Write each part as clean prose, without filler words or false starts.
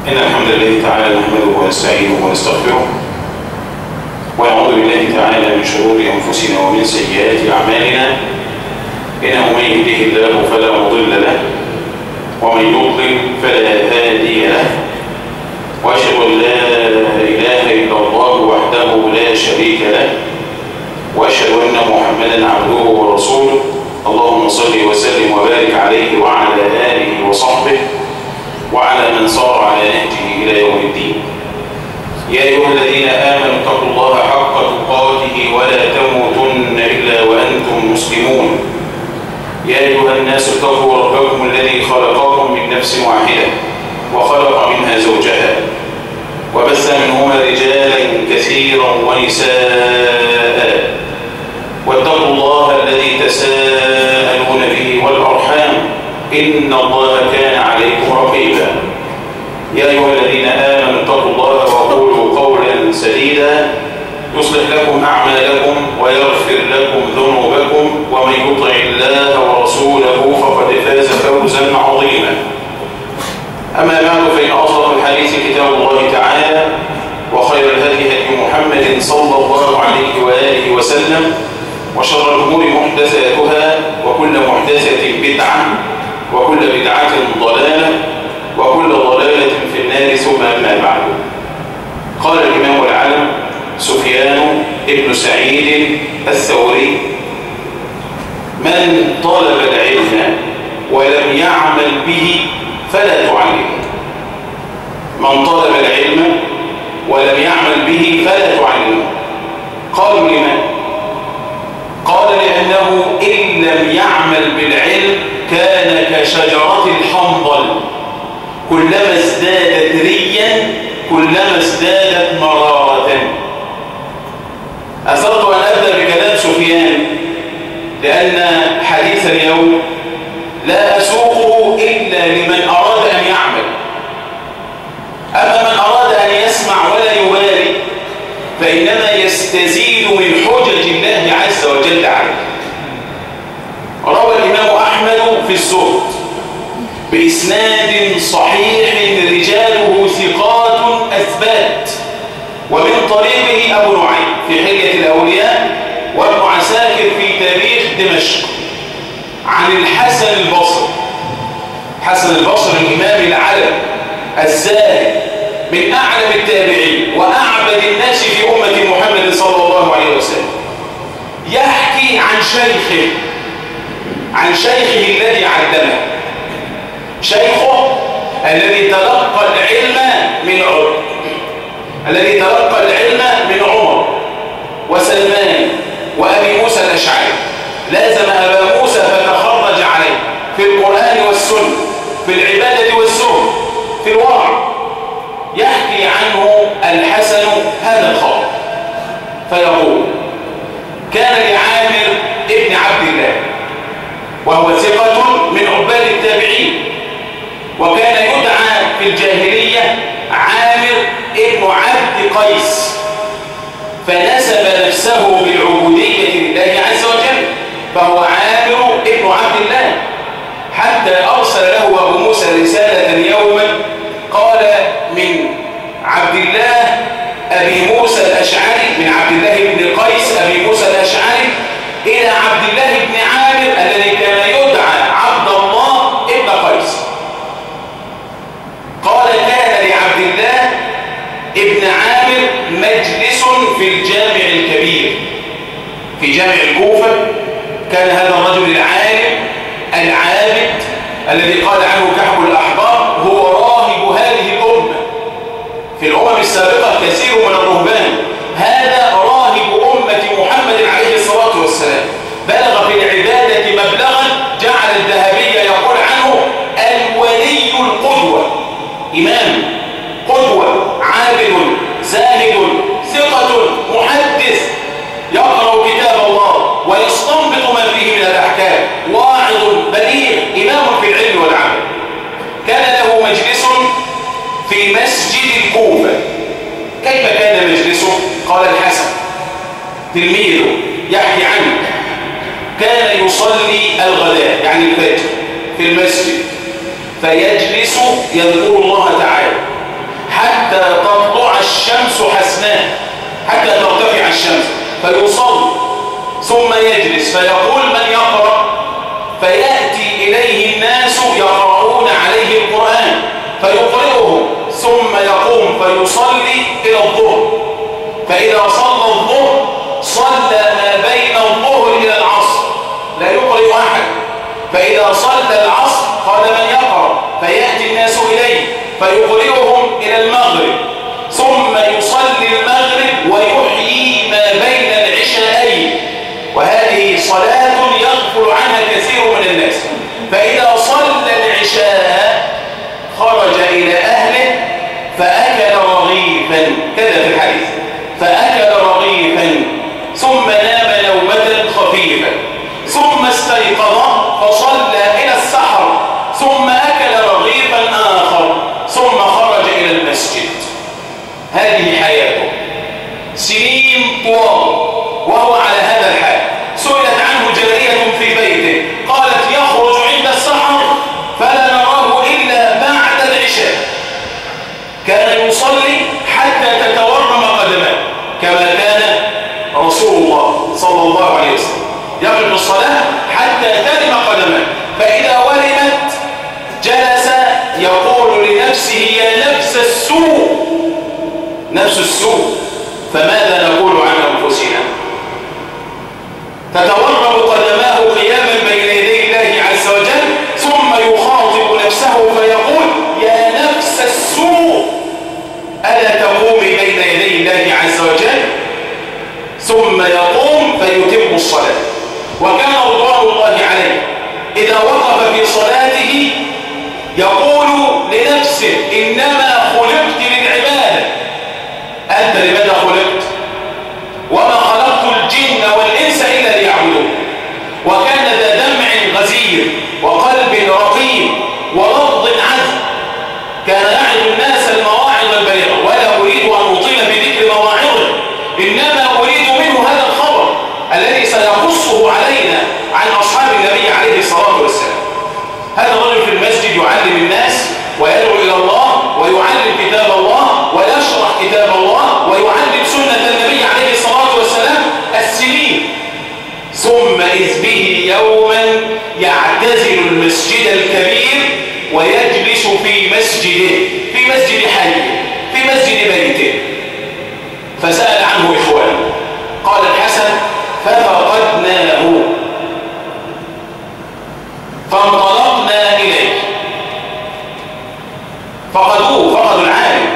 إن الحمد لله تعالى نحمده ونستعينه ونستغفره ونعوذ بالله تعالى من شرور أنفسنا ومن سيئات أعمالنا. إنه من يهده الله فلا مضل له ومن يضلل فلا هادي له، وأشهد أن لا إله إلا الله وحده لا شريك له، وأشهد أن محمدا عبده ورسوله. اللهم صل وسلم وبارك عليه وعلى آله وصحبه وعلى من صار على نهجه إلى يوم الدين. يا أيها الذين آمنوا اتقوا الله حق تقاته ولا تموتن إلا وأنتم مسلمون. يا أيها الناس اتقوا ربكم الذي خلقكم من نفس واحدة وخلق منها زوجها وبث منهما رجالا كثيرا ونساء، واتقوا الله الذي تساءلون به والأرحام إن الله كان عليكم رقيبا. يا أيها الذين آمنوا اتقوا الله وقولوا قولا سديدا يصلح لكم أعمالكم ويغفر لكم ذنوبكم، ومن يطع الله ورسوله فقد فاز فوزا عظيما. أما بعد، فإن أصدق الحديث كتاب الله تعالى، وخير الهدي هدي محمد صلى الله عليه وآله وسلم، وشر الأمور محدثاتها، وكل محدثة بدعة، وكل بدعة ضلالة، وكل ضلالة في النار. ثم أما بعد، قال الإمام العالم سفيان بن سعيد الثوري: من طلب العلم ولم يعمل به فلا تعلمه. من طلب العلم ولم يعمل به فلا تعلمه. قالوا لمن؟ قال لأنه إن لم يعمل بالعلم كان كشجرة الحنظل، كلما ازدادت ريا كلما ازدادت مرارة. أثرت أن أبدأ بكلام سفيان لأن حديث اليوم لا أسوقه إلا لمن أراد أن يعمل. أما من أراد أن يسمع ولا يبالي فإنما يستزيد من حجج الله عز وجل عليه. روى الإمام أحمد في الزهد بإسناد صحيح رجاله ثقات أثبات، ومن طريقه أبو نعيم في حلية الأولياء، وابن عساكر في تاريخ دمشق، عن الحسن البصري. حسن البصري الإمام العلم الزاهد من أعلم التابعين وأعبد الناس في أمة محمد صلى الله عليه وسلم، يحكي عن شيخه الذي علمه. شيخه الذي تلقى العلم من عمر وسلمان وأبي موسى الأشعري. لازم أبا موسى فتخرج عليه في القرآن والسنة، في العبادة والزهد، في الورع. يحكي عنه الحسن هذا الخبر فيقول: كان لعامر ابن عبد الله، وهو ثقة من عباد التابعين، وكان يدعى في الجاهلية عامر ابن عبد قيس، فنسب نفسه بالعبودية لله عز وجل، فهو عامر ابن عبد الله، حتى أرسل له أبو موسى رسالة يوما قال: من عبد الله أبي موسى الأشعري، من عبد الله بن قيس أبي موسى الأشعري إلى عبد الله بن عامر الذي كان يدعى عبد الله ابن قيس. قال: كان لعبد الله ابن عامر مجلس في الجامع الكبير في جامع الكوفة. كان هذا الرجل العالم العابد الذي قال عنه كحب الأحبار هو راهب هذه الأمة. في الأمم السابقة كثير من الرهبان، هذا راهب أمة محمد عليه الصلاة والسلام. بلغ في العبادة مبلغا جعل الذهبي يقول عنه الولي القدوة. إمام، قدوة، عابد، زاهد، ثقة، محدث، يقرأ كتاب الله ويستنبط ما فيه من الأحكام، واعظ بليغ، إمام في العلم والعمل. كان له مجلس في مسجد الكوفة. كيف كان مجلسه؟ قال الحسن تلميذه يحكي عنه: كان يصلي الغداء يعني الفجر في المسجد، فيجلس يذكر الله تعالى حتى تطلع الشمس حسناء، حتى ترتفع الشمس، فيصلي ثم يجلس فيقول من يقرأ، فيأتي إليه الناس يقرؤون عليه القرآن فيقرئهم، ثم يقوم فيصلي إلى الظهر، فإذا صلى الظهر صلى ما بين الظهر إلى العصر، لا يقرئ أحد. فإذا صلى العصر قال من يقرأ، فيأتي الناس إليه فيقرئهم إلى المغرب، ثم يصلي المغرب ويحيي ما بين العشاءين، وهذه صلاة يغفل عنها كثير من الناس. فإذا صلى العشاء خرج إلى أهله فأكل رغيفا، كذا في الحديث، فأكل رغيفا ثم نام نومة خفيفة، ثم استيقظ فصلى إلى السحر، ثم أكل رغيفا آخر، ثم خرج إلى المسجد. هذه حياته سنين طوال وهو على هذا الحال. سئلت عنه جارية في بيته قالت يخرج عند السحر فلا نراه إلا بعد العشاء، كان يصلي حتى تتورم قدماه كما كان رسول الله صلى الله عليه وسلم يقف الصلاة حتى ترم قدماه، فإذا ورمت جلس يقول لنفسه يا نفس السوء، نفس السوء، فماذا نقول عن أنفسنا؟ تتورم قدماه قياما بين يدي الله عز وجل، ثم يخاطب نفسه فيقول يا نفس السوء ألا تقومي بين يدي الله عز وجل؟ ثم يقوم فيتم الصلاة. وكان رضوان الله عليه إذا وقف في صلاته يقول لنفسه إنما خلقت للعبادة، أنت لماذا خلقت؟ وما خلقت الجن والإنس إلا ليعبدون. وكان ذا دمع غزير وقلب رقيق ولفظ عذب، كان يعظ الناس المواعظ البليغة، ولا أريد أن أطيل بذكر مواعظه، إنما أريد منه هذا الخبر الذي سيقصه علينا عن أصحاب النبي عليه الصلاة والسلام. هذا الرجل في المسجد يعلم الناس ويدعو إلى الله ويعلم كتاب الله ويشرح كتاب الله ويعلم سنة النبي عليه الصلاة والسلام السنين، ثم إذ به يوما يعتزل المسجد الكبير ويجلس في مسجده، في مسجد حيه، في مسجد بيته. فسأل عنه إخوانه، قال الحسن ففقدناه فانطلقنا إليه، فقدوه، فقدوا العالم،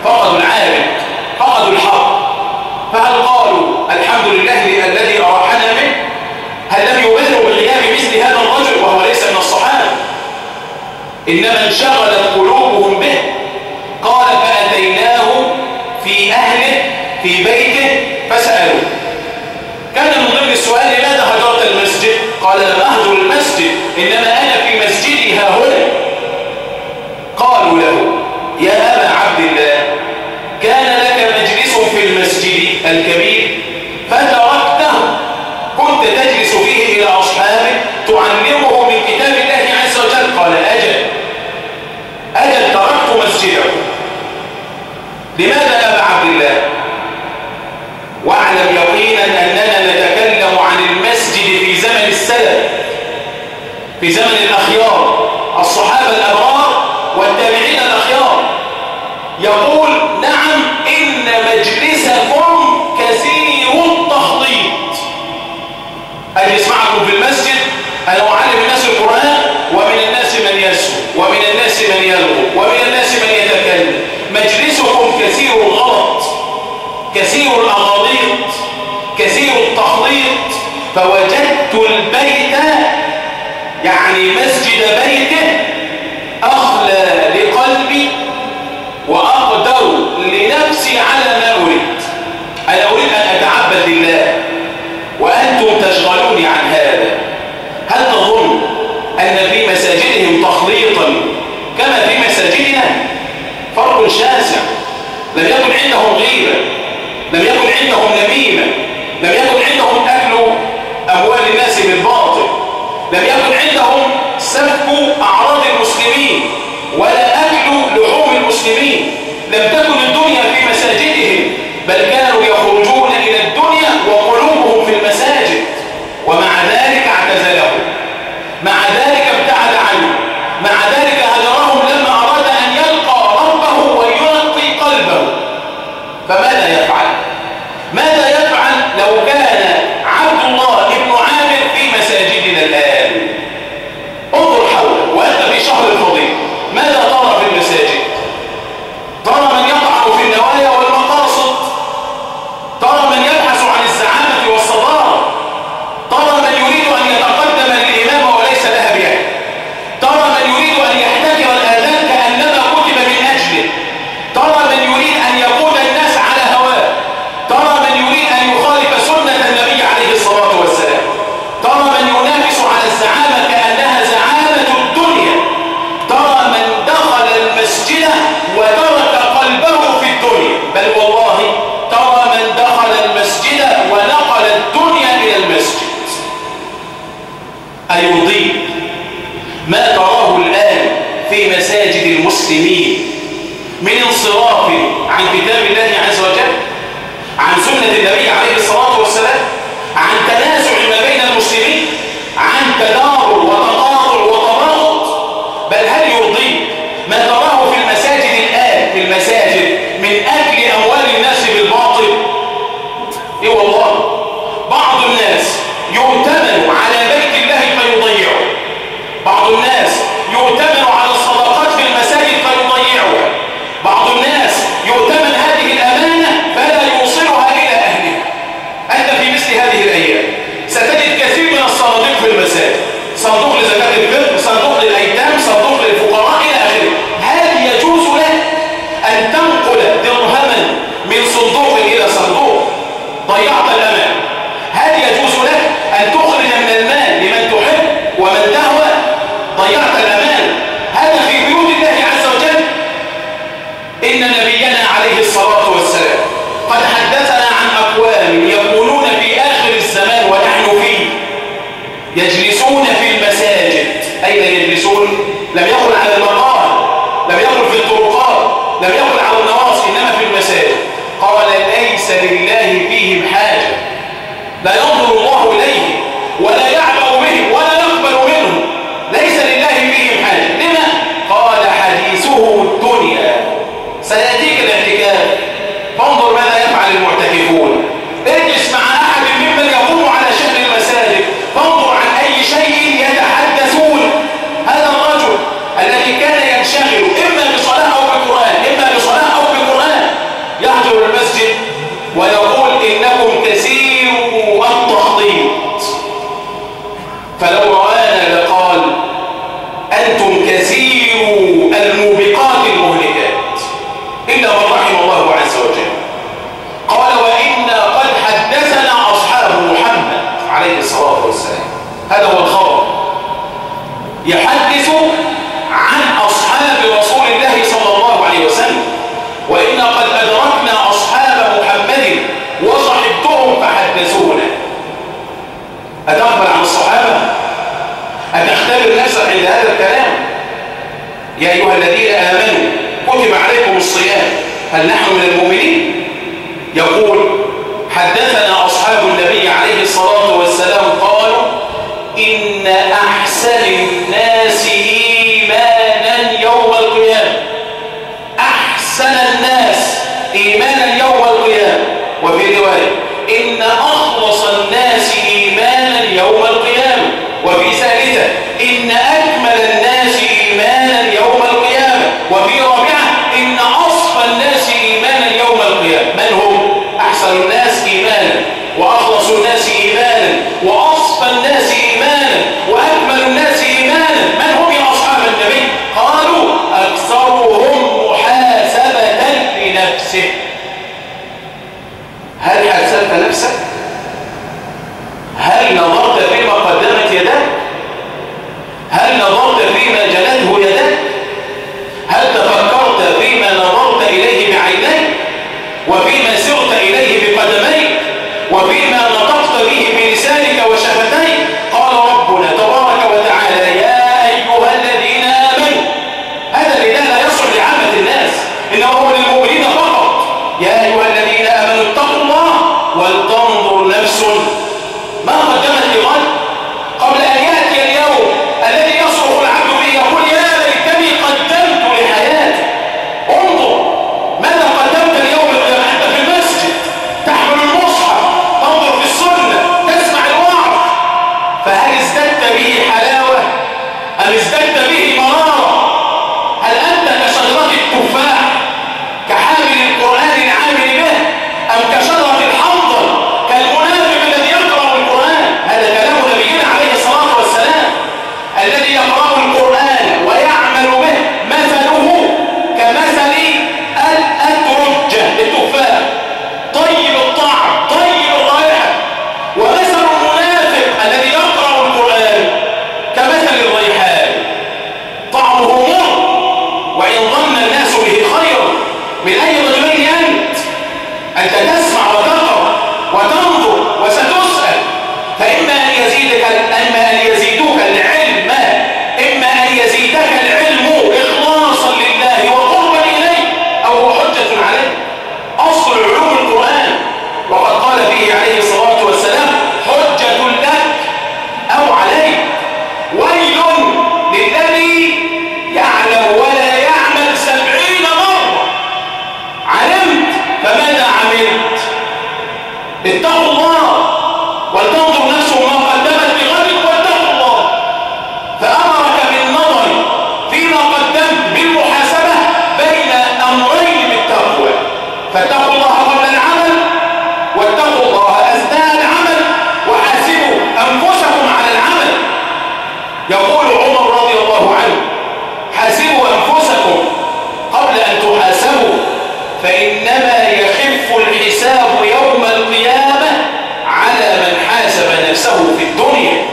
فقدوا العالم، فقدوا الحق، فهل قالوا الحمد لله الذي أراحنا منه؟ هل لم يبالغوا بغياب مثل هذا الرجل وهو ليس من الصحابة، إنما انشغلت قلوبهم به؟ قال فأتيناه في أهله في بيته فسألوه. كان من ضمن السؤال لماذا هجرت المسجد؟ قال لم أهجر المسجد، إنما أنا في مسجدي ها هنا. قالوا له يا أبا عبد الله كان لك مجلس في المسجد الكبير فتركته، كنت تجلس فيه إلى أصحابك تعلمه من كتاب الله عز وجل. قال أجل تركت مسجده. لماذا يا أبا عبد الله؟ واعلم يقينا أننا نتكلم عن المسجد في زمن السلف، في زمن الأخيار، الصحابة الأبرار والتابعين الأخيار. يقول نعم إن مجلسكم كثير التخطيط، أجلس معكم في المسجد أنا أعلم الناس القرآن، ومن الناس من يسهو، ومن الناس من يلغو، ومن الناس من يتكلم. مجلسكم كثير الغلط، كثير الأغاليط، كثير التخليط. فوجدت البيت يعني مسجد بيته أخلى لقلبي وأقدر لنفسي على ما أريد. أنا أريد أن أتعبد لله وأنتم تشغلوني عن هذا. هل تظن أن في مساجدهم تخليطا كما في مساجدنا؟ فرق شاسع. لم يكن عندهم غيبة، لم يكن عندهم نميمة، لم يكن عندهم أكل أموال الناس بالباطل، لم يكن عندهم سفك أعراض المسلمين ولا أكل لحوم المسلمين، لم تكن المسجد وترك قلبه في الدنيا، بل والله ترى من دخل المسجد ونقل الدنيا إلى المسجد. أيرضيك ما تراه الآن في مساجد المسلمين من انصراف عن كتاب الله عز وجل، عن سنة النبي عليه الصلاة والسلام، عن تنازع ما بين المسلمين، عن تدابر وتقاطع وتباغض؟ بل هل يرضيك ما تراه في المساجد الآن في المساجد من أكل أموال الناس بالباطل؟ إيه والله، بعض الناس يؤتمن على بيت الله فيضيعه، بعض الناس يؤتمن على الصدقات في المساجد فيضيعها، بعض الناس يؤتمن هذه الأمانة فلا يوصلها إلى أهلها. أنت في مثل هذه الأيام ستجد كثير من الصناديق في المساجد، صندوق لزكاة الفطر، صندوق للأيتام، صندوق للفقراء إلى آخره. هل يجوز لك أن تنقل درهما من صندوق إلى صندوق؟ ضيعت الأمان. هل يجوز لك أن تخرج من المال لمن تحب ومن تهوى؟ ضيعت الأمان. هذا في بيوت الله عز وجل. إن نبينا عليه الصلاة والسلام قد حدثنا عن أقوام يكونون في آخر الزمان ونحن فيه، يجلسون في المساجد. أين يجلسون؟ لم يقل على المقام، لم يقل في الطرقات، لم يقل على النواصي، إنما في المساجد. قال ليس لله فيهم حاجة، لا ينظر الله إليه ولا يعبأ بهم ولا يقبل منهم، ليس لله فيهم حاجة. لما؟ قال حديثه الدنيا. سيأتيك الاعتكاف، فانظر ماذا يفعل المعتكفون. اجلس مع أحد ممن يقوم على شأن المساجد، فانظر عن أي شيء يتحدثون. هذا الرجل الذي كان ينشغل إما بصلاة أو بقرآن، إما بصلاة أو بقرآن، يهجر المسجد ويقول إنكم كثير التخطيط، فلو رآنا لقال أنتم كثير الموبقات المهلكات إلا من رحم الله عز وجل. قال وإنا قد حدثنا أصحاب محمد عليه الصلاة والسلام. هذا هو الخبر، يحدث عن أصحاب رسول الله صلى الله عليه وسلم. وإنا قد أدركنا أصحاب محمد وصحبتهم فحدثونا. أتقبل عن الصحابة؟ أتختبر نفسك عند هذا الكلام؟ يا أيها الذين آمنوا كتب عليكم الصيام هل نحن من المؤمنين؟ يقول حدثنا أصحاب النبي عليه الصلاة والسلام قالوا إن أحسن الناس إيمانا يوم القيامة، أحسن الناس إيمانا يوم القيامة. وفي رواية إن أخلص الناس إيمانا يوم القيامة. وفي ثالثة إن أكمل الناس إيمانا يوم القيامة. وفي رابعة إن أصفى الناس إيمانا يوم القيامة. من هم أحسن الناس إيمانا وأخلص الناس إيمانا وأصفى الناس إيمانا وأكمل الناس إيمانا؟ من هم يا أصحاب النبي؟ قالوا أكثرهم محاسبة لنفسه. هل حاسبت نفسك؟ هل نظرت فيما قدمت يدك؟ هل نظرت فيما جلته يدك؟ هل تفكرت فيما نظرت إليه بعينيك وفيما سرت إليه بقدميك وفيما نطقت به بلسانك وشفتيك؟ قال ربنا تبارك وتعالى يا أيها الذين آمنوا. هذا النداء لا يصلح لعامة الناس، إنه هو للمؤمنين فقط. يا أيها الذين آمنوا اتقوا الله ولتنظر نفس ما قدمت لغد، قبل أن يأتي اليوم الذي يصرخ العبد به يقول يا ليتني قدمت لحياتي. انظر ماذا قدمت اليوم القيامة. أنت في المسجد تحمل المصحف، تنظر في السنة، تسمع الوعظ، فهل ازددت به حلاوة أم ازددت به مرارة؟ هل أنت كشجرة التفاح كحامل القرآن العامل به، أم كشجرة الحنظل كالمنافق الذي من أي رجلين أنت تسمع وتقرأ وتنظر وستسأل، فإما أن يزيدوك العلم، إما أن يزيدك العلم إخلاصا لله وقربا إليه، أو هو حجة عليه. أصل علوم القرآن، وقد قال فيه عليه الصلاة والسلام: حجة لك أو عليك. ويل للذي يعلم ولا يعمل 70 مرة. علمت فماذا عملت؟ اتقوا الله ولتنظر نفس ما قدمت لغد واتقوا الله. فأمرك بالنظر فيما قدمت بالمحاسبة بين أمرين بالتقوى، فاتقوا الله قبل العمل واتقوا الله أثناء العمل وحاسبوا أنفسكم على العمل. يقول عمر رضي الله عنه: حاسبوا أنفسكم قبل أن تحاسبوا، فإنما يخف الحساب يوم القيامة على من حاسب نفسه في الدنيا.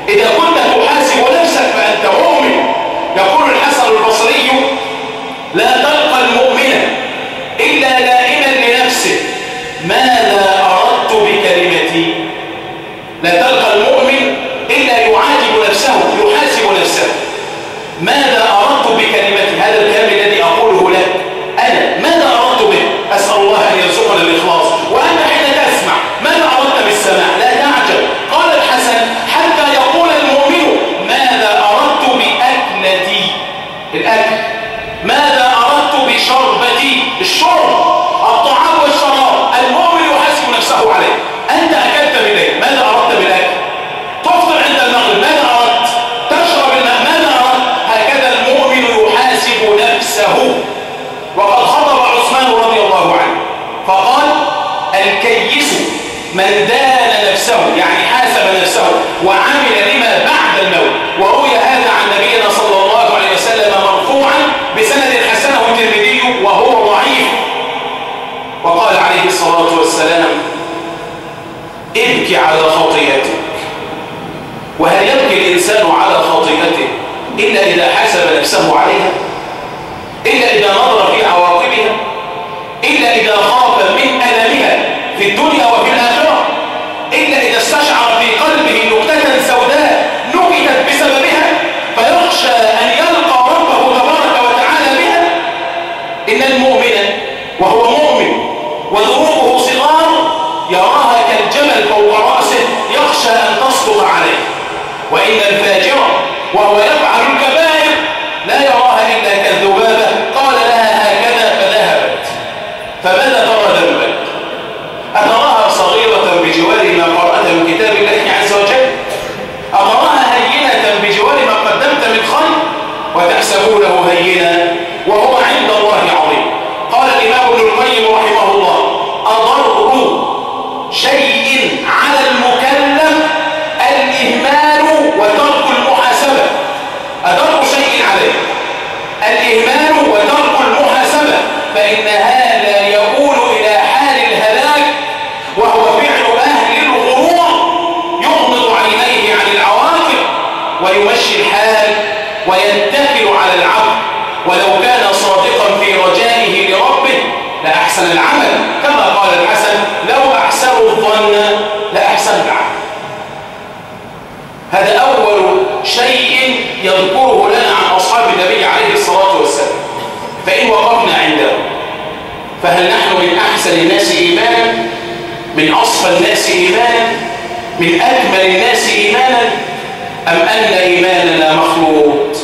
إذا كنت تحاسب نفسك فأنت مؤمن. يقول الحسن البصري: لا تلقى المؤمن إلا لائما لنفسه: ماذا أردت بكلمتي؟ لا تلقى المؤمن إلا يعاتب نفسه، يحاسب نفسه: ماذا أردت بكلمتي؟ هذا الكلام الذي أقوله لك أنا ماذا أردت به؟ أسأل الله أن يرزقنا الإخلاص. وأنت حين تسمع ماذا أردت بالسماع؟ لا تعجب. قال الحسن: حتى يقول المؤمن: ماذا أردت بأكلتي؟ الأكل. ماذا أردت بشربتي؟ الشرب، الطعام والشراب. المؤمن يحاسب نفسه عليه. أنت أكلت بالليل، ماذا أردت بالأكل؟ تفطر عند المغرب، ماذا أردت؟ تشرب الماء، ماذا أردت؟ هكذا المؤمن يحاسب نفسه. وقد خطب عثمان رضي الله عنه فقال: الكيس من دان نفسه، يعني حاسب نفسه وعمل لما بعد الموت. وروي هذا عن نبينا صلى الله عليه وسلم مرفوعا بسند حسنه الترمذي وهو ضعيف. وقال عليه الصلاة والسلام: ابكي على خطيئتك. وهل يبكي الإنسان على خطيئته إلا إذا حاسب نفسه عليها؟ إلا إذا نظر في عواقبها؟ إلا إذا خاف من ألمها في الدنيا وفي الآخرة؟ إلا إذا استشعر في قلبه نكتة سوداء نكتت بسببها فيخشى أن يلقى ربه تبارك وتعالى بها؟ إن المؤمن وهو مؤمن وذنوبه صغار يراها كالجبل فوق رأسه يخشى أن تسقط عليه، وإن الفاجر وهو يفعل الكبائر لا يراها إلا كالذبابة قال لها هكذا فذهبت. فماذا ترى ذنبك؟ أتراها صغيرة بجوار ما قرأت من كتاب الله عز وجل؟ أتراها هينة بجوار ما قدمت من خير؟ وتحسبونه هينا وهو عند الله عظيم. قال الإمام ابن القيم رحمه الله: أضر شيء على المكلف الإهمال وترك المحاسبة. أضر شيء عليه الإهمال وترك المحاسبة، فإن هذا يقول إلى حال الهلاك، وهو فعل أهل الغرور يغمض عينيه عن العواقب ويمشي الحال ويتكل على العبد، ولو كان صادقا في رجائه لربه لأحسن العمل، كما قال الحسن: لو أحسنوا الظن لأحسن العمل. هذا أول شيء يذكره لنا عن أصحاب النبي عليه الصلاة والسلام. فإن وقفنا عنده فهل نحن من أحسن الناس إيمانا؟ من أصفى الناس إيمانا؟ من أكمل الناس إيمانا؟ أم أن إيماننا مخلوط؟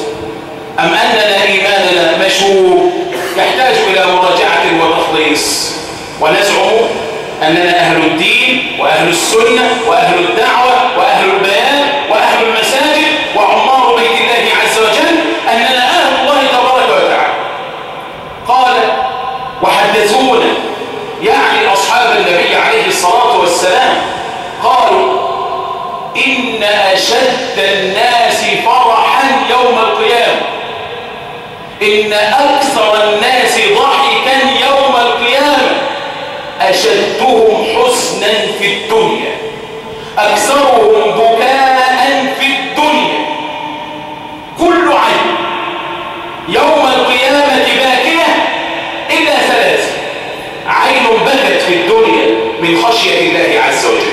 أم أننا إيماننا مشوب يحتاج إلى مراجعة وتخليص؟ ونزعم أننا أهل الدين وأهل السنة وأهل الدعوة وأهل البيان وأهل المساجد وعمار بيت الله عز وجل، أننا أهل الله تبارك وتعالى. قال: وحدثونا، يعني أصحاب النبي عليه الصلاة والسلام، قالوا: إن أشد الناس فرحا يوم القيامة، إن أكثر الناس ضحكا يوم القيامة أشدهم حزنا في الدنيا، أكثرهم بكاء في الدنيا. كل عين يوم القيامة باكية إلا ثلاثة: عين بكت في الدنيا من خشية الله عز وجل،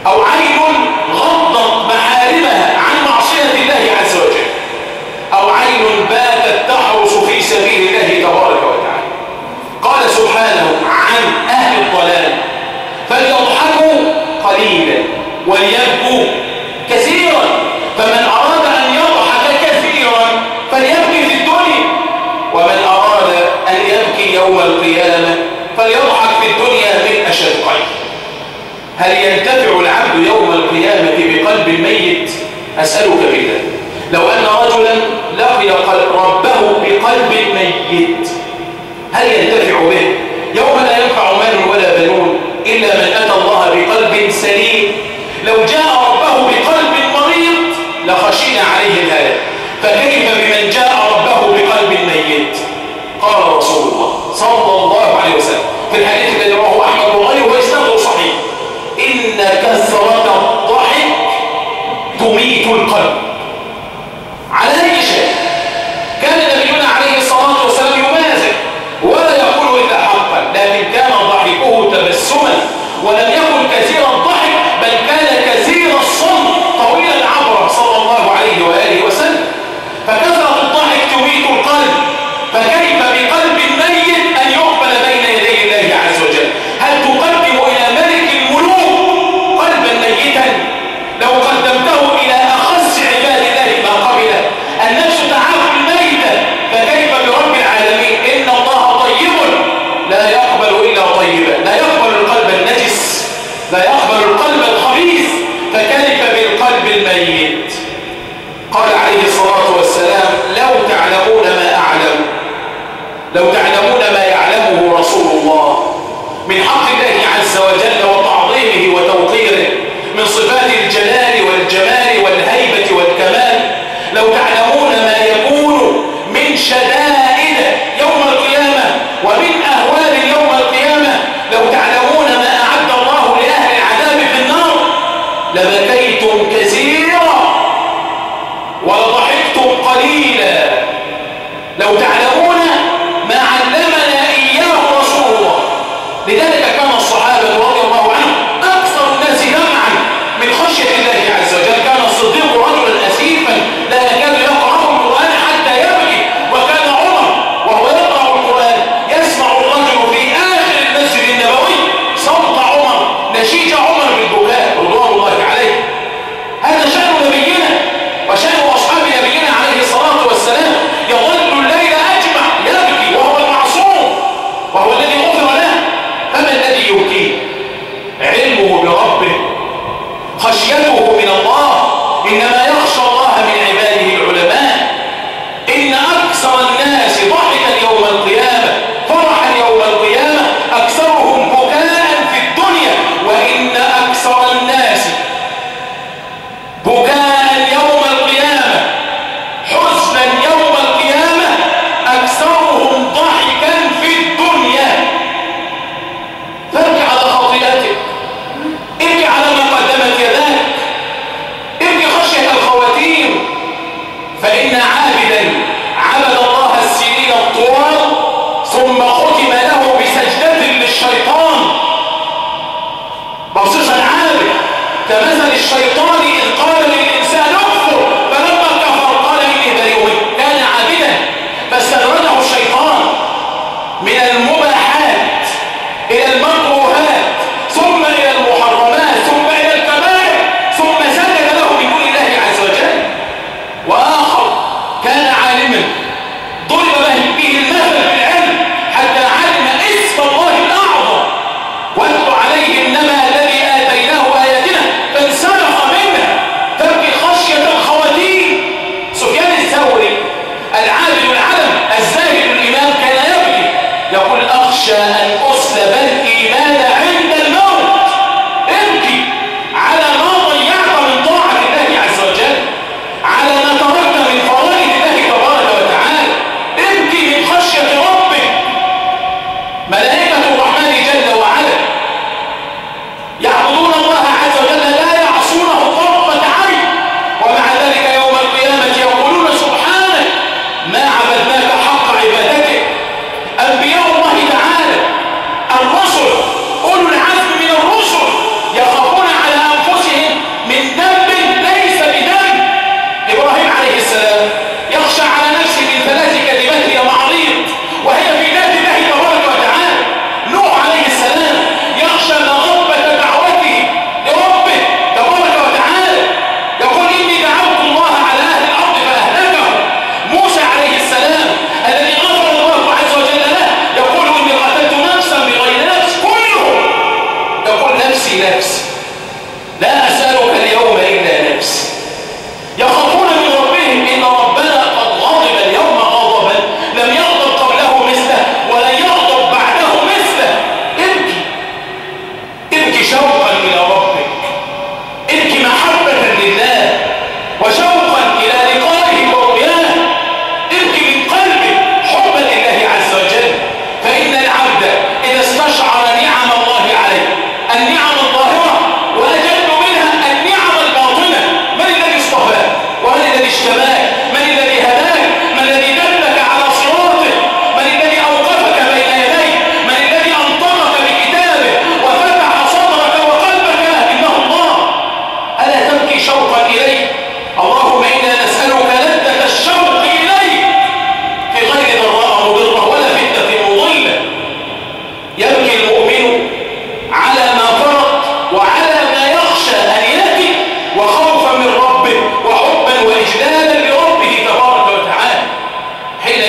أو عين غضت محارمها عن معصية الله عز وجل، أو عين باتت تحرس في سبيل الله تبارك وتعالى. قال سبحانه عن أهل الضلال: فليضحكوا قليلا وليبكوا كثيرا. فمن أراد أن يضحك كثيرا فليبكي في الدنيا، ومن أراد أن يبكي يوم القيامة فليضحك في الدنيا من أشدقين. هل ينتفع العبد يوم القيامة بقلب ميت؟ أسألك بالله، لو أن رجلا لقي ربه بقلب ميت هل ينتفع به؟ يوم لا ينفع مال ولا بنون إلا من أتى الله بقلب سليم. لو جاء ربه بقلب مريض لخشينا عليه الهلاك، فكيف بمن جاء ربه بقلب ميت؟ قال رسول الله صلى الله عليه وسلم في الحديث الذي رواه أحمد وغيره وإسناده صحيح: إن كثرة الضحك تميت القلب. على أي شيء كان نبينا عليه الصلاة والسلام يمازح ولا يقول إلا حقا، لكن كان ضحكه تبسما، ولم يكن كثير الضحك بل كان كثير الصمت طويل العبرة صلى الله عليه وآله وسلم. فكثرة الضحك تميت القلب، فكيف بقلب ميت أن يقبل بين يدي الله عز وجل؟ هل تقدم إلى ملك الملوك قلبا ميتا؟ لو قدمته إلى أخص عباد الله ما قبله. النفس تعافي الميتة، فكيف برب العالمين؟ إن الله طيب لا يقبل إلا طيبا، لا يقبل القلب النجس، لا يقبل القلب الخبيث، فكيف بالقلب الميت؟ قال عليه الصلاة والسلام: لو تعلمون ما أعلم، لو تعلمون ما يعلمه رسول الله من حق الله عز وجل وتعظيمه وتوقيره، من صفات الجلال والجمال والهيبة والكمال، لو تعلمون ما يكون من شدائد يوم القيامة ومن أهوال يوم القيامة، لو تعلمون ما أعد الله لأهل العذاب في النار لبكيتم كثيرا ولضحكتم قليلا. لو تعلمون ما علمنا إياه رسول الله. لذلك كان الصحابة رضي الله عنهم أكثر الناس دمعا من خشية الله عز وجل. كان الصديق رجلا أسيفا لا يكاد يقرأ القرآن حتى يبكي، وكان عمر وهو يقرأ القرآن يسمع الرجل في آخر المسجد النبوي صوت عمر، نشيج عمر بالبكاء رضوان الله عليه. هذا شأن نبينا وشأن أصحاب نبينا عليه الصلاة والسلام. يظل الليل أجمع يبكي وهو المعصوم وهو الذي غفر له، فما الذي يبكيه؟ علمه بربه، خشيته من الله. إنما يخشى الله من عباده العلماء. إن أكثر الناس ضحكا يوم القيامة، فرحا يوم القيامة، أكثرهم بكاء في الدنيا، وإن أكثر الناس بكاء يوم القيامة، حزنا يوم القيامة، أكثرهم ضحكا في الدنيا. فابكي على خطيئتك، ابكي على ما قدمت يداك، ابكي خشية الخواتيم. فإن عابدا عبد الله السنين الطوال ثم ختم له بسجدة للشيطان. بخصوصا عابد كمثل الشيطان إذ قال للإنسان اكفر فلما كفر قال إني بريء منك. كان عابدا فاستدرجه الشيطان من المباحات إلى المكروهات ثم إلى المحرمات ثم إلى الكبائر ثم سجد له من دون الله عز وجل. وآخر كان عالما ضرب به المثل في العلم حتى علم اسم الله الأعظم، واتل عليه إنما الذي آتيناه آياتنا فانسلخ منها، تبكي خشية الخواتيم. سفيان الثوري العابد العلم الزاهد الإمام كان يبكي يقول: أخشى أن أسلب الإيمان عند الموت. ابكي على ما ضيعت من طاعة الله عز وجل، على ما تركت من فرائض الله تبارك وتعالى. ابكي من خشية ربك. ملائكة الرحمن جل وعلا يعبدون الله عز وجل لا يعصونه طرفة عين، ومع ذلك يوم القيامة يقولون: سبحانك ما عبدناك حق عبادتك. أنبياء الله تعالى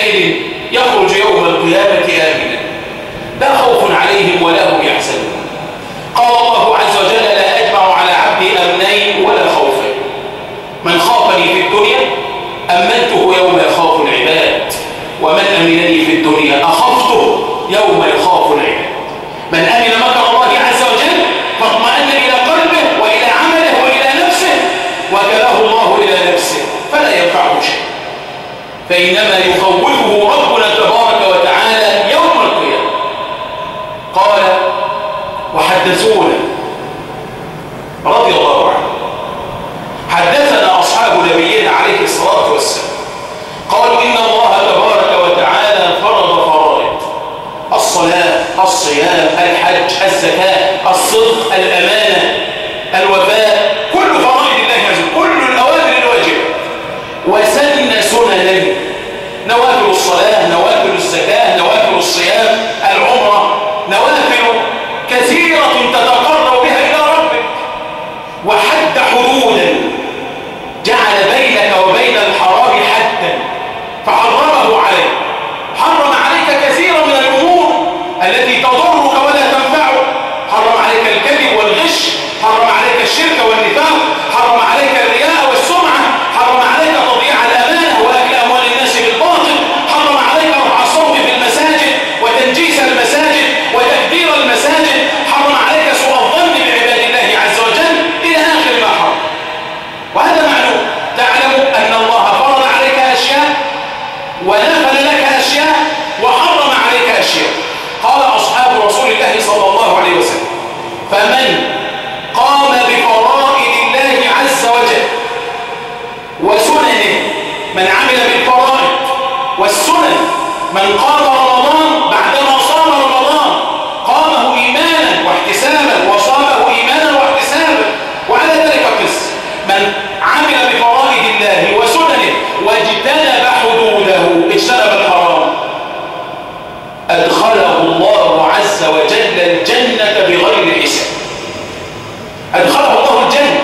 حينئذ يخرج يوم القيامة آمنا لا خوف عليهم ولا هم يحزنون. قال الله عز وجل لا أجمع على عبدي أمنين ولا خوفين، من خافني في الدنيا أمنته يوم يخاف العباد، ومن أمنني في الدنيا أخفته يوم يخاف العباد. من أمن مكر الله عز وجل فاطمأن إلى قلبه وإلى عمله وإلى نفسه وكله الله إلى نفسه فلا ينفعه شيء، فإنما يخوفه ربنا تبارك وتعالى يوم القيامة. قال وحدثونا رضي الله عنه حدثنا أصحاب نبينا عليه الصلاة والسلام قالوا إن الله تبارك وتعالى فرض فرائض الصلاة، الصيام، الحج، الزكاة، الصدق، الأمانة، الوفاء، كل فرائض الله عز وجل، كل الأوامر الواجبة، وسن سننا نوافل الصلاة، نوافل الزكاة، نوافل الصيام، العمرة، نوافل كثيرة تتقرب بها إلى ربك، وحد حدودا جعل بينك وبين الحرام حدا فحرمه عليك، حرم عليك كثيرا من الأمور التي تضرك ولا تنفعك، حرم عليك الكذب والغش، حرم عليك الشرك والنفاق، حرم عليك الرياء والسمعة، حرم عليك تضييع الأمانة وأكل أموال الناس بالباطل، حرم عليك رفع الصوت في المساجد وتنجيس المساجد وتكبير المساجد، حرم عليك سوء الظن بعباد الله عز وجل إلى آخر ما حرم. وهذا معلوم، تعلم أن الله فرض عليك أشياء ونفل لك أشياء وحرم عليك أشياء. قال أصحاب رسول الله صلى الله عليه وسلم فمن قام بفرائض الله عز وجل وسننه، من عمل بالفرائض والسنن، من قام رمضان بعدما صام رمضان قامه إيمانا واحتسابا وصامه إيمانا واحتسابا وعلى ذلك قس، من عمل بفرائض الله وسننه واجتنب حدوده، اجتنب الحرام، أدخله الله عز وجل الجنة بغير حساب. أدخله الله الجنة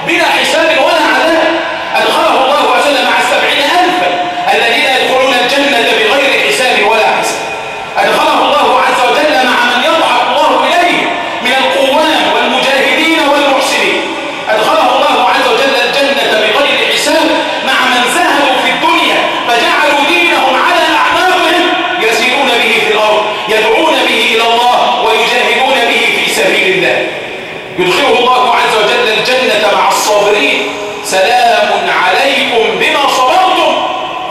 بلا حساب ولا عذاب، أدخله الله عز وجل مع 70,000 الذين يدخلون الجنة بغير حساب ولا حساب، أدخله الله عز وجل مع من يضحك الله إليه من القوام والمجاهدين والمحسنين، أدخله الله عز وجل الجنة بغير حساب مع من زهدوا في الدنيا فجعلوا دينهم على أعناقهم يسيرون به في الأرض، يدعون به إلى الله ويجاهدون به في سبيل الله، يدخله الله عز وجل الجنة مع الصابرين. سلام عليكم بما صبرتم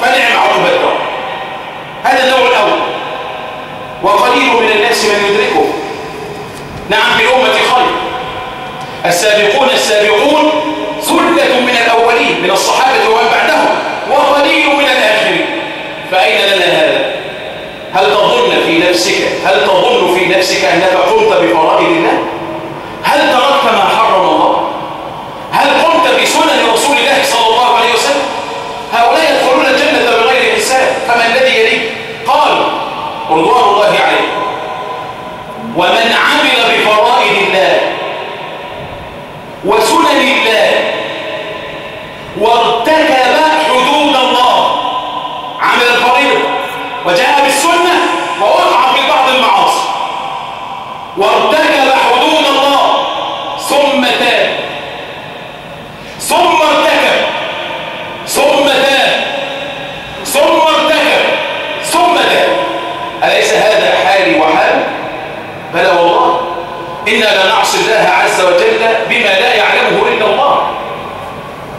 فنعم عقبى الدار. هذا النوع الأول، وقليل من الناس من يدركه. نعم في الأمة خير، السابقون السابقون ثلة من الأولين من الصحابة ومن بعدهم وقليل من الآخرين، فأين لنا هذا؟ هل تظن في نفسك أنك قمت بفرائض الله؟ هل تركت ما حرم الله؟ هل قمت بسنن رسول الله صلى الله عليه وسلم؟ هؤلاء يدخلون الجنة بغير حساب، فما الذي يليه؟ قال رضوان الله عليه ومن عمل بفرائض الله وسنن الله وارتكب حدود الله، عمل الفريضة وجاء بالسنة ووقع في بعض المعاصي وارتكب حدود الله ثم تاب ثم ارتكب ثم تاب ثم ارتكب ثم تاب، أليس هذا حالي وحال؟ بلى والله، إنا لا نعصي الله عز وجل بما لا يعلمه إلا الله.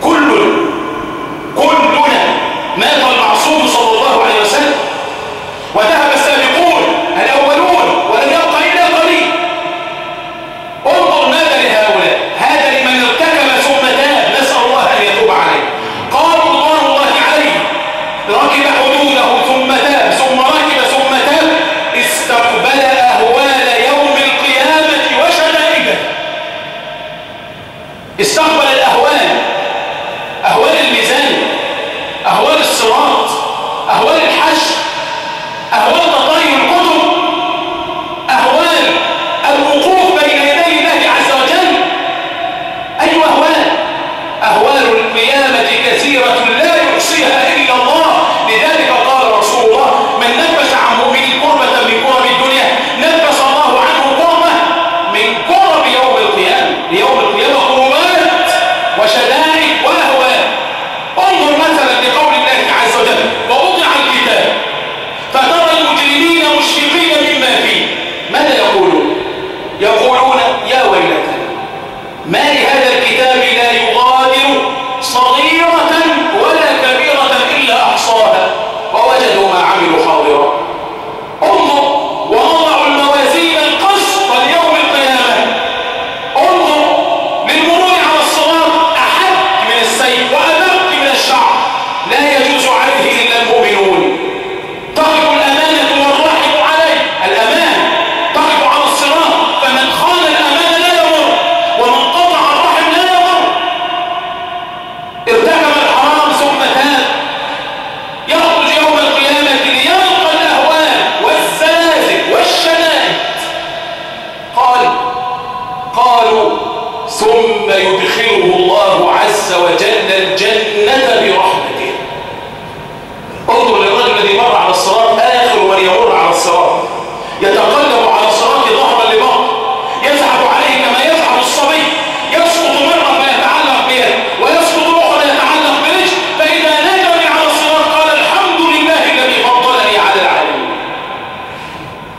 كلنا مات المعصوم صلى الله عليه وسلم وذهب السابقون الأولون ولم يبق إلا قليل. انظر ماذا لهؤلاء، هذا لمن ارتكب ثم تاب، نسأل الله أن يتوب عليه. قال رضوان الله عليه ركب حدوده ثم تاب ثم ركب ثم تاب، استقبل أهوال يوم القيامة وشدائده،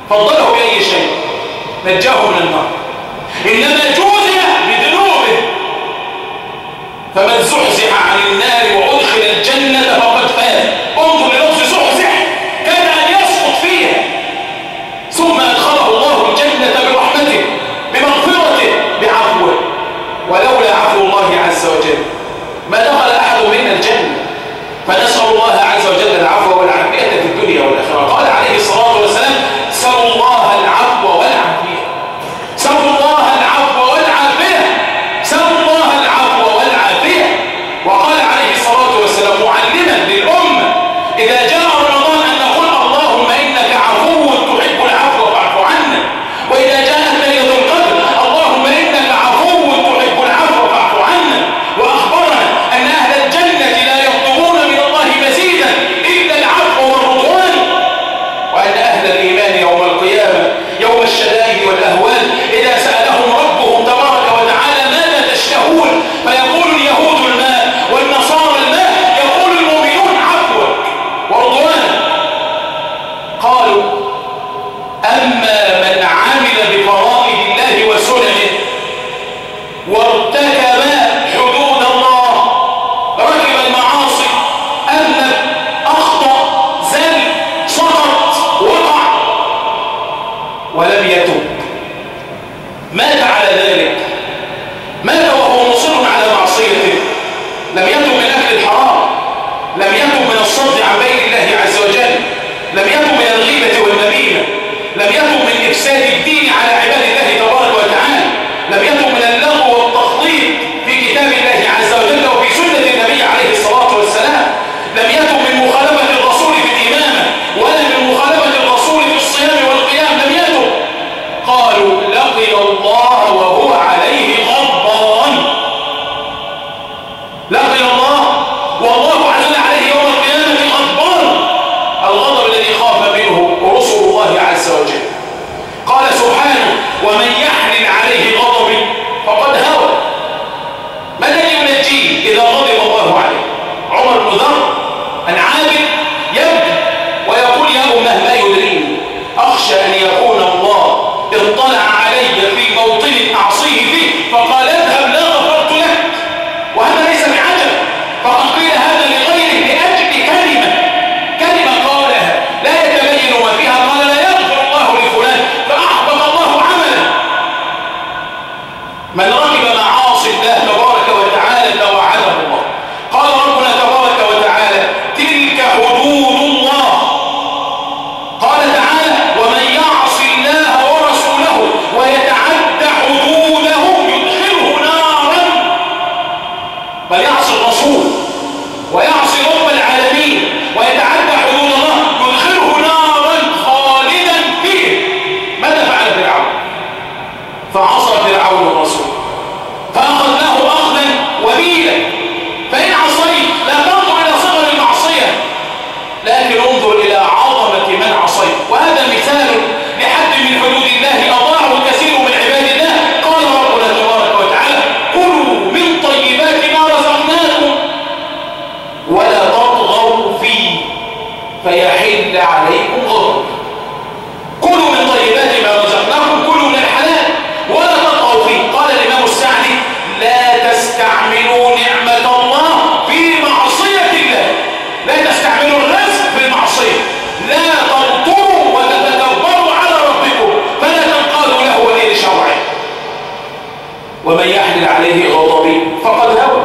فضله بأي شيء؟ نجاه من النار. إنما جوزي بذنوبه. فمن زحزح عن النار وأدخل الجنة فقد فاز. انظر للفظ زحزح، كان أن يسقط فيها ثم أدخله الله الجنة برحمته بمغفرته بعفوه. ولولا عفو الله عز وجل ما دخل أحد منا الجنة. فنسأل الله عز وجل العفو والعافية في الدنيا والآخرة. قال عليه الصلاة والسلام: سألوا الله العفو والعافية، سألوا الله العفو والعافية، سألوا الله العفو والعافية. وقال عليه الصلاة والسلام معلما للأمة إذا جاء رمضان أن نقول: اللهم إنك عفو تحب العفو فاعف عنا. وإذا جاءت ليلة القدر: اللهم إنك عفو تحب العفو فاعف عنا. وأخبرنا أن أهل الجنة لا يطلبون من الله مزيدا إلا العفو والرضوان. وأن أهل الإيمان يوم القيامة يوم الشدائد والأهوال إذا سألهم ربهم تبارك وتعالى: ماذا تشتهون؟ فيقول اليهود الماء والنصارى الماء، يقول المؤمنون: عفوك ورضوانك. قالوا: أما من عمل بفرائض الله وسننه وارتكب حدود الله، ركب المعاصي، أذنب، أخطأ، زل، سقط، وقع، ولم يتب، مات على ذلك، مات وهو مصر على معصيته، لم يتب من أكل الحرام، لم يتب من الصد عن بين الله عز وجل، لم يتب من الغيبة والنميمة، لم يتب من إفساد الدين على عباد الله تبارك وتعالى، لم يتب من اللغو والتخطيط في كتاب الله عز وجل وفي سنة النبي عليه الصلاة والسلام، لم يتب من مخالفة الرسول في الإمامة ولا من مخالفة الرسول في الصيام والقيام، لم يتب. قالوا: لقي الله وهو عليه غضبان. لقي الله والله عز وجل عليه يوم القيامة غضبان، الغضب الذي خاف منه رسل الله عز وجل. قال سبحانه: ومن يحلل عليه غضبي فقد هوى. ما الذي ينجيه إذا غضب الله عليه؟ عمر بن ذر عن عابد يبكي ويقول: يا أمه ما يدريني، أخشى أن يكون الله اطلع علي في موطن أعصيه فيه فقال: اذهب لا غفرت لك. وهذا ليس بعجب، فقد قيل هذا لغيره لأجل كلمة قالها لا يتبين ما فيها، قال: لا يغفر الله لفلان، فأحبط الله عمله. من ركب معاصي الله تبارك وتعالى توعده الله. قال ربنا تبارك وتعالى: تلك حدود الله. قال تعالى: ومن يعص الله ورسوله ويتعد حدوده يدخله نارا. بل يعصي الرسول ويعصي رب العالمين ويتعدى حدود الله يدخله نارا خالدا فيه. ماذا فعل فرعون؟ فعصى فرعون الرسول فأخذناه أخذا وبيلا. فإن عصيت لا تنظر إلى صغر المعصية، لكن انظر إلى عظمة من عصيت. وهذا مثال لحد من حدود الله أضاعه كثير من عباد الله. قال ربنا تبارك وتعالى: كلوا من طيبات ما رزقناكم ولا تطغوا فيه فيحل عليكم غضب. كلوا من طيبات ما رزقناكم، كلوا من الحلال ولا تطغوا فيه. قال الإمام السعدي: لا تستعملوا نعمة الله في معصية الله، لا تستعملوا الرزق في المعصية، لا تنطروا وتتكبروا على ربكم فلا تنقادوا له ولي شرعه. ومن يحلل عليه غضبي فقد هوى.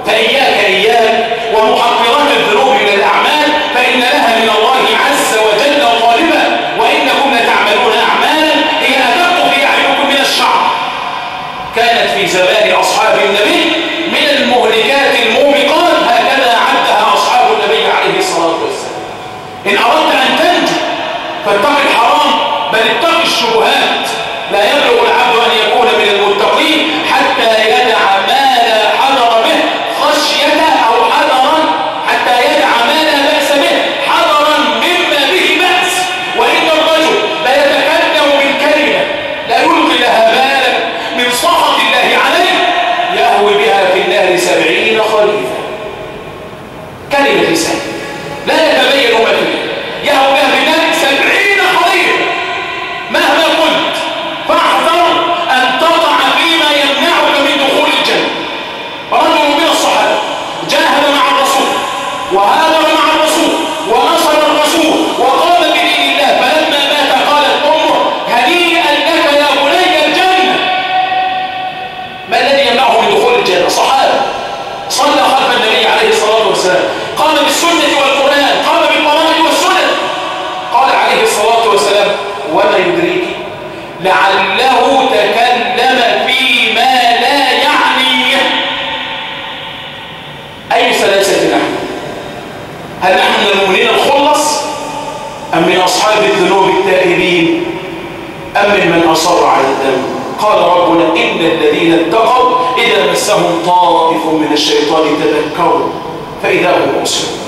فإياك ومحقرات الذنوب من الأعمال، فإن لها من الله عز وجل غالبا. وإنكم لتعملون أعمالا هي أدق في أعينكم من الشعر. كانت في زمان أصحاب النبي من المهلكات الموبقات، هكذا عدها أصحاب النبي عليه الصلاة والسلام. إن أردت أن تنجو فاتق الحرام، بل اتق الشبهات. لا يبلغ العبد أن يكون من المتقين حتى يدع ما لا حذر به خشية، أو حذرا حتى يدع ما لا بأس به حذرا مما به بأس. وإن الرجل لا يتكلم بالكلمة لا يلقي لها بالا من سخط الله عليه يهوي بها في النار 70 خريفا. كلمة لسان لا يتبين ما فيه، يهوي بها في النار 70 خريفا. أم من أصحاب الذنوب التائبين أم من أصر على الذنب؟ قال ربنا إن الذين اتقوا إذا مسهم طائف من الشيطان تذكروا فإذا هم مبصرون.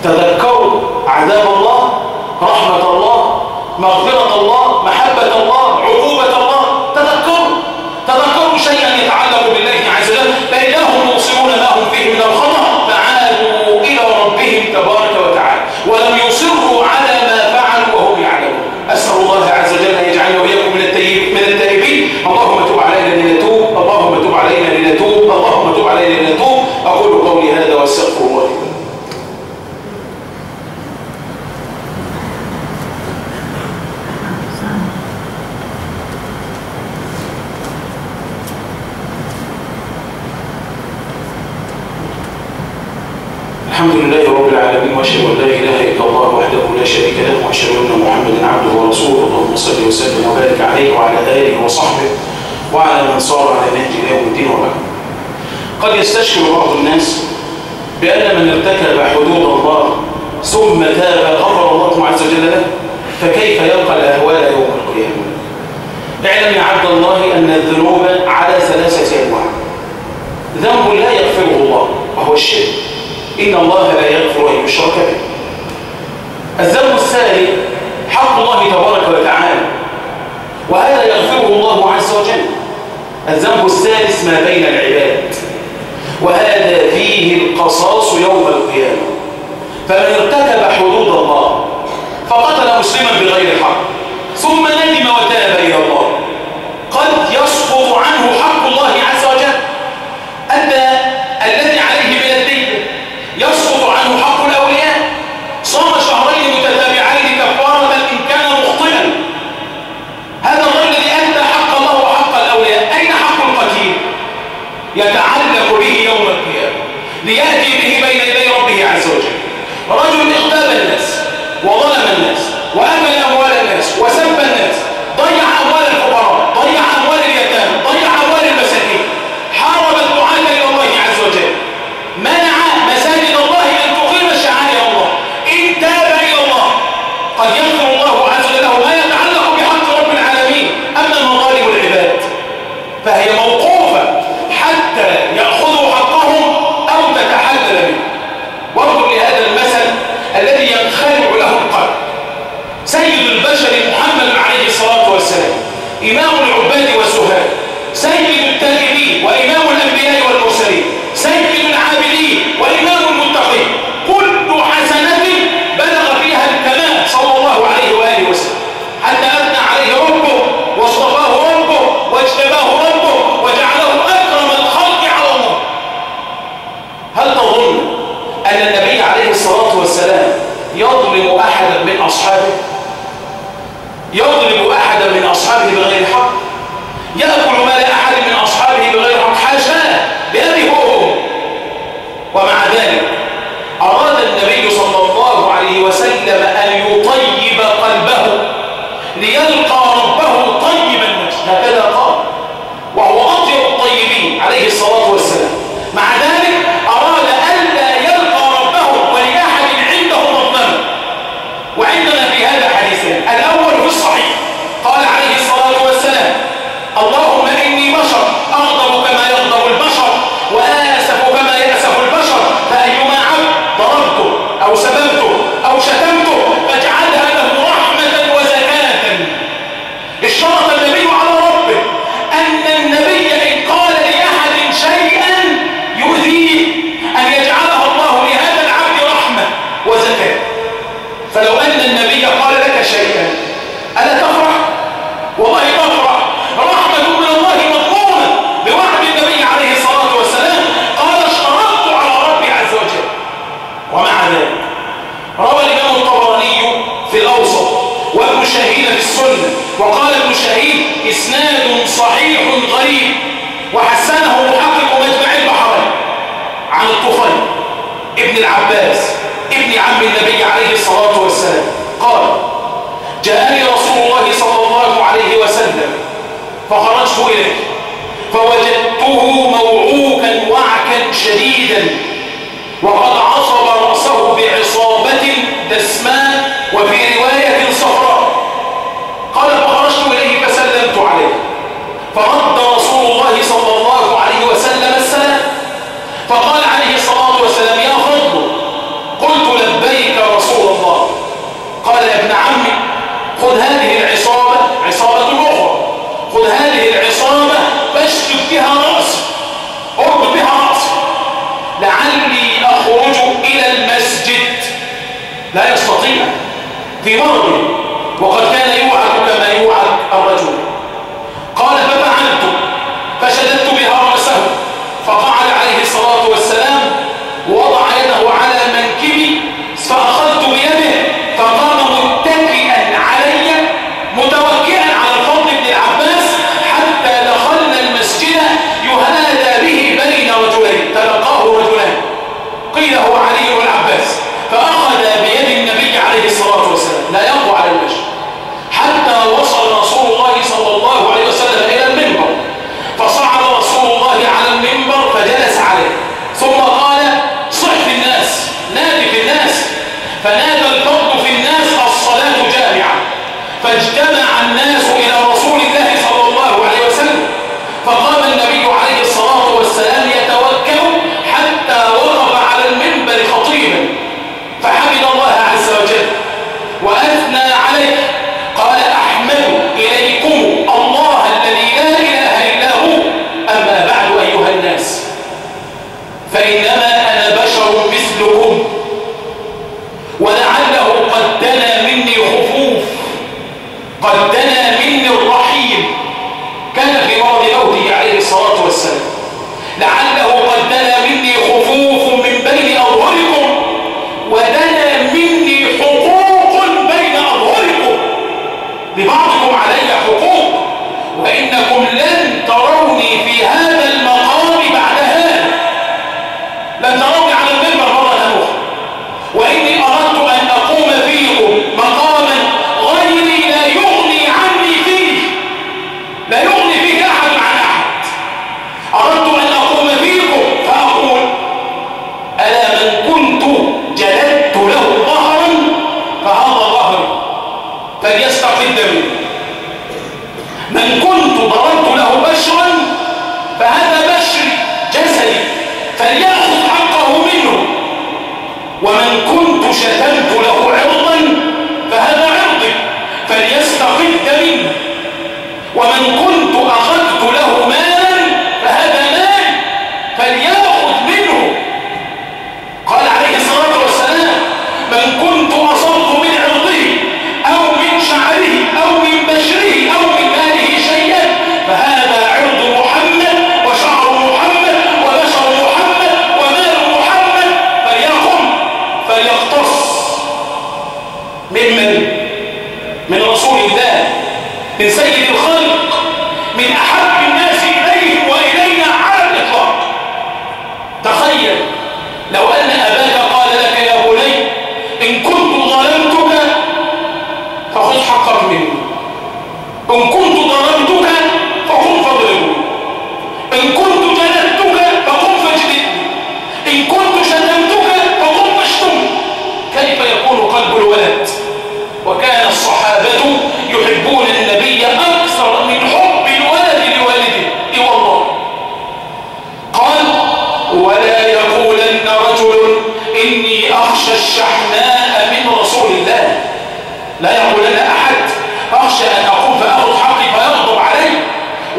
تذكروا عذاب الله، رحمة الله، مغفرة الله، محبة الله، عقوبة الله. تذكروا شيئا يتعلق بالله عز وجل فإذا هم مبصرون ما هم فيه من الخطأ فعادوا إلى ربهم تبارك وتعالى ولم يصروا على ما فعلوا وهم يعلمون. أسأل الله عز وجل أن يجعلنا وإياكم من التائبين. اللهم تب علينا لنتوب، اللهم تب علينا لنتوب، اللهم تب علينا لنتوب. أقول قولي هذا واستغفر الله لي. الحمد لله رب العالمين واشهد ان لا اله الا الله وحده لا شريك له واشهد ان محمدا عبده ورسوله. اللهم صل وسلم وبارك عليه وعلى اله وصحبه وعلى من صار على نهج الى يوم الدين وبعد. قد يستشكل بعض الناس بان من ارتكب حدود الله ثم تاب غفر الله عز وجل له فكيف يلقى الاهوال يوم القيامه؟ اعلم يا عبد الله ان الذنوب على ثلاثه انواع. ذنب لا يغفره الله وهو الشرك، إن الله لا يغفر أن يشرك به. الذنب الثاني حق الله تبارك وتعالى وهذا يغفره الله عز وجل. الذنب الثالث ما بين العباد وهذا فيه القصاص يوم القيامة. فمن ارتكب حدود الله فقتل مسلما بغير حق ثم ندم وتاب إلى الله قد يسقط عنه حق الله عز وجل. الذي عليه من الدين يسقط عنه حق الأولياء. صام شهرين متتابعين كفارة إن كان مخطئا. هذا الرجل الذي أدى حق الله وحق الأولياء. أين حق القتيل؟ يتعلق به يوم القيامة ليأتي به بين يدي ربه عز وجل. رجل اغتاب الناس وظلم الناس وأكل أموال الناس وسب الناس، ضيع أموال الفقراء، ضيع أموال اليتامى، ضيع أموال المساكين، حارب الدعاة إلى الله عز وجل، منع مساجد الله أن تقيم شعائر الله. إن تاب إلى الله قد يغفر الله عز وجل له ما يتعلق بحق رب العالمين. أما مظالم العباد فهي موقوفة حتى يأخذوا حقهم أو تتحلل به. وانظر لهذا المثل الذي ينخلع له القلب. سيد البشر محمد عليه الصلاة والسلام إمام العباد والزهاد، سيد التائبين وإمام الأنبياء والمرسلين، سيد العابدين وإمام المتقين، كل حسنة بلغ فيها الكمال صلى الله عليه وآله وسلم حتى أثنى عليه ربه واصطفاه ربه واجتباه ربه وجعله أكرم الخلق على الله. هل تظن أن النبي عليه الصلاة والسلام يظلم أحدا من أصحابه؟ يظلم أحدا من أصحابه بغير حق؟ يأكل مال أحد من أصحابه بغير حق؟ حاشاه بأبي هو. ومع ذلك أراد النبي صلى الله عليه وسلم أن يطيب قلبه ليلقى ربه طيب النفس، هكذا قال، وهو أطيب الطيبين عليه الصلاة والسلام. مع ذلك أراد ألا يلقى ربه ولأحد عنده مظلمة. وعندنا في هذا حديثين. الأول في الصحيح قال عليه الصلاة والسلام اللهم إني بشر أغضب كما يغضب البشر وآسف كما يأسف البشر، فأيما عبد ضربته أو سببته أو شتمته فاجعلها له رحمة وزكاة. اشترط النبي على ربه أن النبي إن قال لأحد شيئا يؤذيه أن يجعلها الله لهذا العبد رحمة وزكاة. فلو أن النبي قال لك شيئا ألا تفرح؟ والله تفرح. رحمة من الله مضمونة بوعد النبي عليه الصلاة والسلام. قال اشترطت على ربي عز وجل. ومع ذلك روى الإمام الطبراني في الأوسط وابن شاهين في السنة وقال ابن شاهين إسناد صحيح غريب وحسنه محقق مجمع البحرين عن الطفيل ابن العباس ابن عم النبي عليه الصلاة والسلام قال جاءني رسول الله صلى الله عليه وسلم فخرجت إليه فوجدته موعوكا وعكا شديدا وقد عصب رأسه بعصابة دسماء وفي رواية في مرض وقد كان يوعك كما يوعك الرجل. قال ففعلت فشددت بها رأسه، فقعد عليه الصلاة والسلام ووضع يده على منكبي فأخذت بيده فقام متكئا علي متوكئا على الفضل بن العباس حتى دخلنا المسجد يهادى به بين رجلين تلقاه رجلان قيل هو علي والعباس، فأخذ بيد النبي عليه الصلاة والسلام لا يقوى على المشي حتى وصل رسول الله صلى الله عليه وسلم إلى المنبر، فصعد رسول الله على المنبر فجلس عليه ثم قال صح في الناس نادي في الناس، فنادى الفضل في الناس الصلاة جامعة، فاجتمع الناس إلى رسول الله صلى الله عليه وسلم، فقام النبي عليه الصلاة والسلام يتوكل حتى وقف على المنبر خطيبا فحمد الله عز وجل وأثنى عليه قال أحمد إليكم الله الذي لا إله إلا هو، أما بعد أيها الناس فإنما أنا بشر مثلكم ولعله قد دنا مني خفوف، قد دنا مني الرحيم، كان في مرض موته عليه الصلاة والسلام، لعله قد دنا مني خفوف من بين أظهركم ودنا مني حقوق بين أظهركم، لبعضكم علي حقوق، وإنكم لن تروني في هذا المقام بعد هذا، لن تروني على المنبر مرة أخرى، وإني أردت أن أقوم فيكم مقاما غيري لا يغني عني فيه، لا يغني فيه أحد عن أحد، أردت أن أقوم فيكم فأقول ألا من كنت جلدت له ظهرا فهذا ظهري فليستقد منه، من كنت ضربت له بشرا فهذا بشري جسدي فليأخذ حقه منه، ومن كنت شتمت له عرضا فهذا عرضي فليستقد منه، ومن كنت أخذت له مالا فهذا مال فليأخذ منه. قال عليه الصلاة والسلام من كنت أصبت من عرضه أو من شعره أو من بشره أو من ماله شيئا فهذا عرض محمد وشعر محمد وبشر محمد ومال محمد فليقم فليقتص من رسول الله، من سيد الخلق، من أحب الناس إليهم وإلينا على الإطلاق. تخيل لو أن أباك قال لك يا بني إن كنت ظلمتك فخذ حقك مني، إن كنت ضربتك فقم فاضربني، إن كنت جلدتك فقم فاجلدني، إن كنت شتمتك فقم فاشتمني. كيف يكون قلب الولد؟ وكان الصحابة يحبون النبي أكثر من حب الولد لوالده. إي والله. قال ولا يقولن رجل إني أخشى الشحناء من رسول الله، لا يقولن أحد أخشى أن أقوم فأخذ حقي فيغضب علي،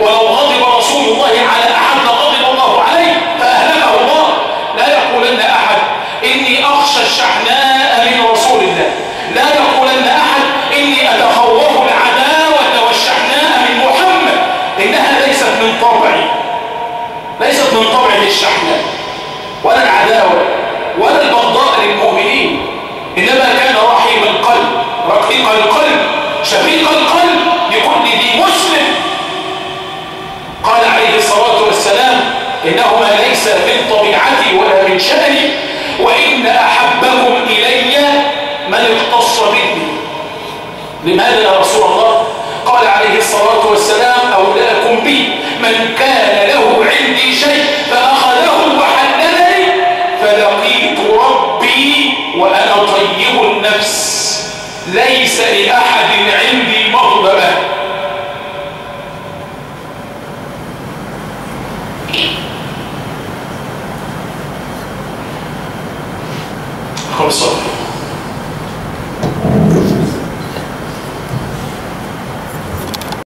ولو غضب رسول الله على أحد لغضب الله عليه فأهلكه الله. لا يقولن أحد إني أخشى الشحناء من رسول الله، لا يقولن أحد إني أتخوف العداوة والشحناء من محمد، إنها ليست من طبعي، ليست من طبعه الشحناء ولا العداوة ولا البغضاء للمؤمنين، إنما كان رحيم القلب رقيق القلب شفيق القلب لكل ذي مسلم. قال عليه الصلاة والسلام إنهما ليس من طبيعتي ولا من شأني، وإن أحبكم إلي من اختص مني. لماذا يا رسول الله؟ قال عليه الصلاة والسلام أولاكم بي من كان له عندي شيء فأخذه وحدثني فلقيت ربي وأنا طيب النفس ليس لأحد عندي مظلمة. خلص